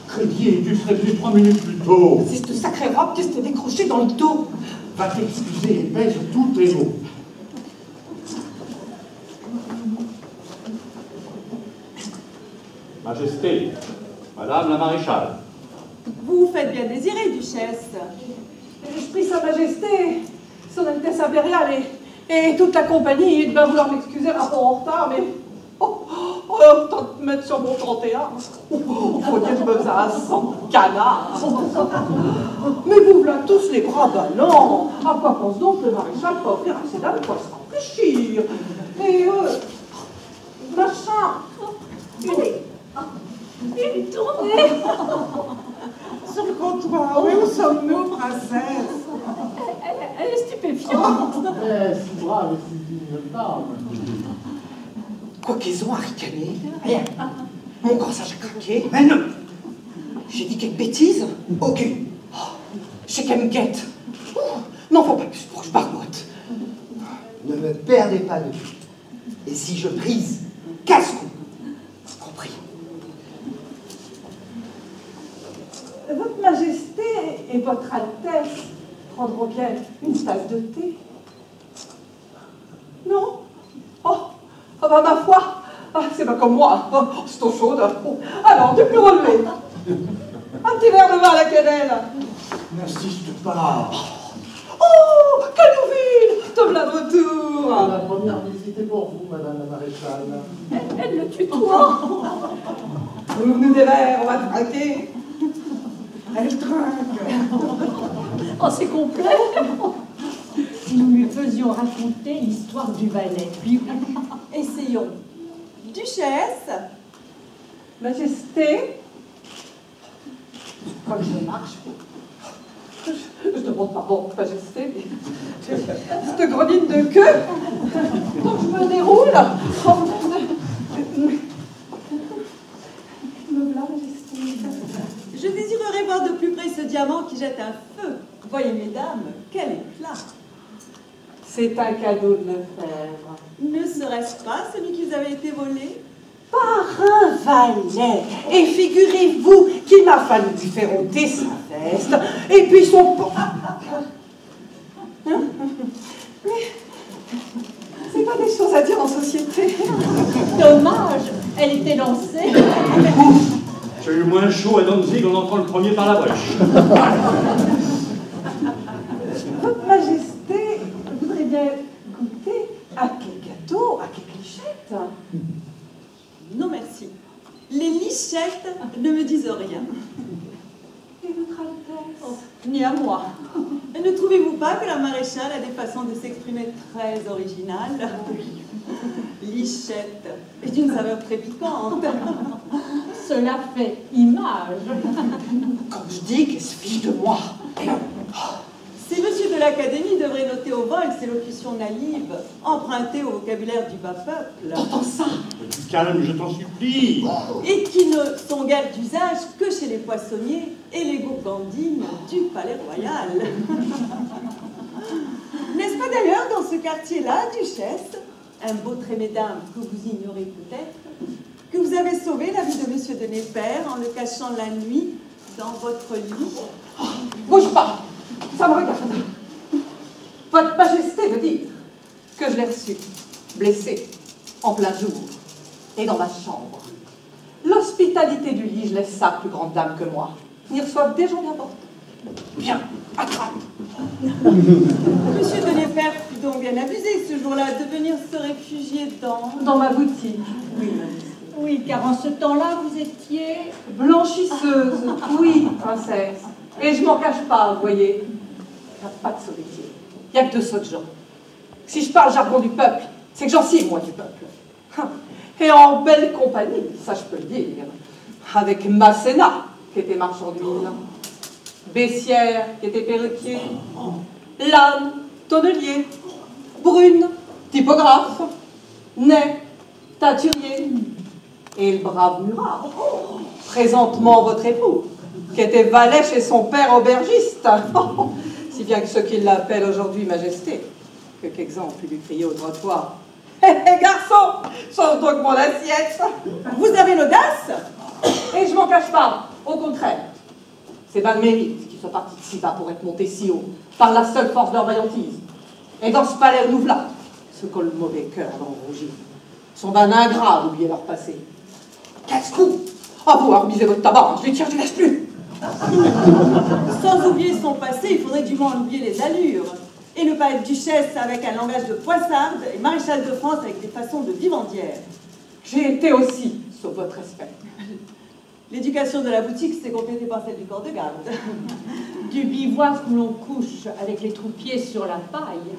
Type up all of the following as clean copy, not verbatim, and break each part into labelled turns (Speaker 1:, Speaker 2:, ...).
Speaker 1: Crédier, tu serais venu 3 minutes plus tôt.
Speaker 2: C'est cette sacrée robe qui s'était décrochée dans le dos.
Speaker 1: Va t'excuser et pèse tous tes mots.
Speaker 3: Majesté, Madame la Maréchale.
Speaker 4: Vous vous faites bien désirer, Duchesse.
Speaker 2: Je prie Sa Majesté, Son Altesse impériale et toute la compagnie va vouloir m'excuser rapport en retard, mais... tant de mettre sur mon 31. Faut dire que je me faisais un sang canard. Mais vous voilà tous les bras ballants. À quoi pense donc le maréchal pas offrir à ses dames pour se rafraîchir? Et machin.
Speaker 4: Une tournée
Speaker 2: Sur le comptoir, oui, où sommes-nous, princesse?
Speaker 4: Elle est stupéfiante.
Speaker 1: Si brave et si digne dame.
Speaker 2: Quoi qu'ils ont à ricaner? Rien. Mon corsage a craqué. Mais non! J'ai dit quelle bêtise? Aucune. Oh, je sais qu'elle me guette. N'en faut pas plus pour que je barbote.
Speaker 5: Ne me perdez pas de vue. Et si je brise, casse-cou. Compris.
Speaker 2: Votre Majesté et Votre Altesse prendront bien une tasse de thé? Non? Oh, bah ma foi, c'est pas comme moi, c'est trop chaude. Alors, tu peux relever. Un petit verre de vin à la cannelle.
Speaker 1: N'insiste pas.
Speaker 2: Oh, Canouville, te voilà de retour.
Speaker 1: La première visite est pour vous, Madame la Maréchale.
Speaker 4: Elle le tutoie.
Speaker 2: Nous des verres, on va trinquer. Elle trinque.
Speaker 4: Oh, c'est complet. Si nous lui faisions raconter l'histoire du valet.
Speaker 6: Essayons. Duchesse.
Speaker 2: Majesté. Quand je marche, je demande pardon, Majesté, mais cette grenine de queue, donc je me déroule. Me voilà, Majesté.
Speaker 6: Je désirerais voir de plus près ce diamant qui jette un feu. Voyez, mesdames, quel éclat.
Speaker 2: C'est un cadeau de Lefebvre.
Speaker 6: Ne serait-ce pas celui qui vous avait été volé?
Speaker 2: Par un valet. Et figurez-vous qu'il m'a fallu lui faire ôter sa veste, et puis son... Mais c'est pas des choses à dire en société.
Speaker 4: Dommage, elle était lancée.
Speaker 3: J'ai eu moins chaud à Danzig en entrant le premier par la brèche.
Speaker 2: Votre Majesté voudrait bien goûter à quel gâteau, à quelle lichette?
Speaker 6: Non, merci. Les lichettes ne me disent rien.
Speaker 2: Et votre Altesse?
Speaker 6: Oh, ni à moi. Ne trouvez-vous pas que la maréchale a des façons de s'exprimer très originales? Lichette est une saveur très piquante.
Speaker 4: Cela fait image.
Speaker 2: Quand je dis qu'elle se fiche de moi.
Speaker 6: Ces messieurs de l'Académie devraient noter au vol ces locutions naïves, empruntées au vocabulaire du bas peuple.
Speaker 2: T'entends ça?
Speaker 3: Calme, je t'en supplie.
Speaker 6: Et qui ne sont guère d'usage que chez les poissonniers et les gourgandines du palais royal. N'est-ce pas d'ailleurs dans ce quartier-là, Duchesse, un beau trait mesdames que vous ignorez peut-être, que vous avez sauvé la vie de Monsieur de Népère en le cachant la nuit dans votre lit?
Speaker 2: Oh, bouge pas, ça me regarde. Votre Majesté veut dire que je l'ai reçu, blessé, en plein jour, et dans ma chambre. L'hospitalité du lit, je laisse ça, plus grande dame que moi. Ils reçoivent des gens d'importants. Bien, attrape.
Speaker 6: Monsieur de Népère fut donc bien abusé ce jour-là de venir se réfugier
Speaker 2: dans ma boutique.
Speaker 6: Oui, Majesté.
Speaker 4: Oui, car en ce temps-là, vous étiez...
Speaker 2: blanchisseuse, oui, princesse. Et je m'en cache pas, vous voyez. Il n'y a pas de saut métier. Il n'y a que de sots gens. Si je parle jargon du peuple, c'est que j'en suis, moi, du peuple. Et en belle compagnie, ça je peux le dire, avec Masséna, qui était marchand d'huile. Bessières, qui était perruquier, Lannes, tonnelier, Brune, typographe, Ney, teinturier, et le brave Murat, présentement votre époux, qui était valet chez son père aubergiste, si bien que ceux qui l'appellent aujourd'hui Majesté, que qu'exemple lui crier au trottoir. Hé, garçon, change donc mon assiette.
Speaker 6: Vous avez l'audace?
Speaker 2: Et je m'en cache pas, au contraire. C'est pas de mérite qu'ils soient partis de si bas pour être montés si haut, par la seule force de leur vaillantise. Et dans ce palais nous v'là, ceux qui ont le mauvais cœur d'en rougir, sont ben ingrats d'oublier leur passé. Casse-cou! Ah, vous remisez votre tabac, je les tire, je les laisse plus.
Speaker 6: Sans oublier son passé, il faudrait du moins oublier les allures. Et ne pas être duchesse avec un langage de poissarde et maréchal de France avec des façons de vivandière.
Speaker 2: J'ai été aussi, sauf votre respect.
Speaker 6: L'éducation de la boutique s'est complétée par celle du corps de garde.
Speaker 4: Du bivouac où l'on couche avec les troupiers sur la paille.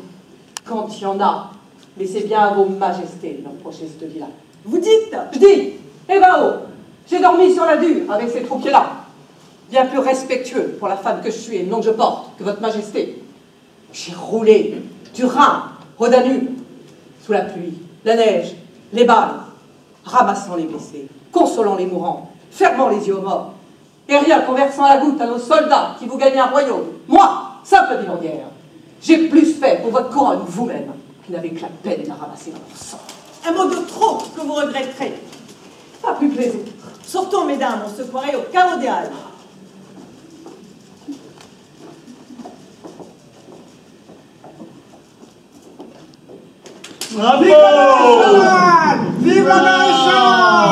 Speaker 2: Quand il y en a, laissez bien à vos majestés l'approcher cette vie-là.
Speaker 6: Vous dites?
Speaker 2: Je dis, eh ben oh, j'ai dormi sur la dure avec ces troupiers-là. Bien plus respectueux pour la femme que je suis et le nom que je porte que votre majesté. J'ai roulé du Rhin au Danube, sous la pluie, la neige, les balles, ramassant les blessés, consolant les mourants, fermant les yeux aux morts, et rien qu'en versant la goutte à nos soldats qui vous gagnaient un royaume. Moi, simple vivandière, j'ai plus fait pour votre couronne vous-même, qui n'avez que la peine de la ramasser dans votre sang.
Speaker 6: Un mot de trop que vous regretterez.
Speaker 2: Pas plus plaisir.
Speaker 6: Sortons, mesdames, on se croirait au carreau des Halles.
Speaker 3: Bravo!
Speaker 5: Vive la maréchale!